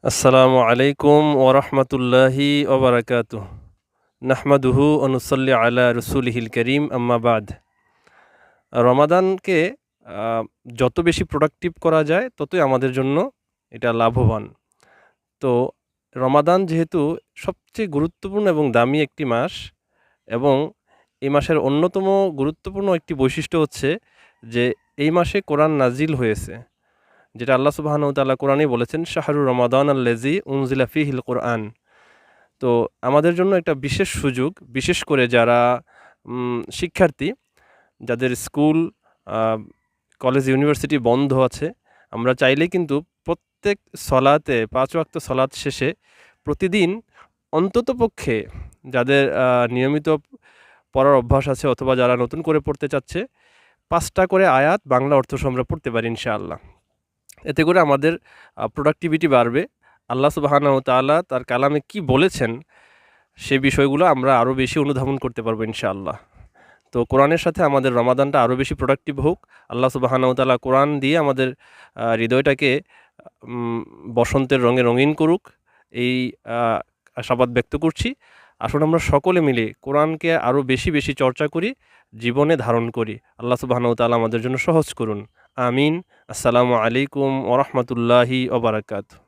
আসসালামু আলাইকুম ওরহমতুল্লাহি ওবরাকাতুহ। নাহমাদুহু ওয়া নুসাল্লি আলা রসুলিহিল করিম, আম্মা বাদ। রমাদানকে যত বেশি প্রোডাক্টিভ করা যায় ততই আমাদের জন্য এটা লাভবান। তো রমাদান যেহেতু সবচেয়ে গুরুত্বপূর্ণ এবং দামি একটি মাস, এবং এই মাসের অন্যতম গুরুত্বপূর্ণ একটি বৈশিষ্ট্য হচ্ছে যে এই মাসে কোরআন নাজিল হয়েছে, যেটা আল্লাহ সুবহানাহু ওয়া তাআলা কোরআনেই বলেছেন, শাহরুর রমাদান আল্লাযী উনজিলা ফীহিল কুরআন। তো আমাদের জন্য একটা বিশেষ সুযোগ, বিশেষ করে যারা শিক্ষার্থী, যাদের স্কুল, আ কলেজ, ইউনিভার্সিটি বন্ধ আছে, আমরা চাইলেই কিন্তু প্রত্যেক সলাতে ৫ ওয়াক্ত সলাত শেষে প্রতিদিন অন্ততপক্ষে যাদের নিয়মিত পড়ার অভ্যাস আছে অথবা যারা নতুন করে পড়তে চাচ্ছে, ৫টা করে আয়াত বাংলা অর্থ সহ আমরা পড়তে পারি ইনশাআল্লাহ। এতে করে আমাদের প্রোডাক্টিভিটি বাড়বে। আল্লাহ সুবহানাহু ওয়া তাআলা তার কালামে কি বলেছেন সে বিষয়গুলো আমরা আরও বেশি অনুধাবন করতে পারবো ইনশাআল্লাহ। তো কোরআনের সাথে আমাদের রমাদানটা আরও বেশি প্রোডাক্টিভ হোক। আল্লাহ সুবহানাহু ওয়া তাআলা কোরআন দিয়ে আমাদের হৃদয়টাকে বসন্তের রঙে রঙিন করুক, এই আশাবাদ ব্যক্ত করছি। আসুন আমরা সকলে মিলে কোরআনকে আরও বেশি বেশি চর্চা করি, জীবনে ধারণ করি। আল্লাহ সুবহানাহু ওয়া তাআলা আমাদের জন্য সহজ করুন। আমিন। আসসালামু আলাইকুম ওয়া রাহমাতুল্লাহি ওয়া বারাকাতুহু।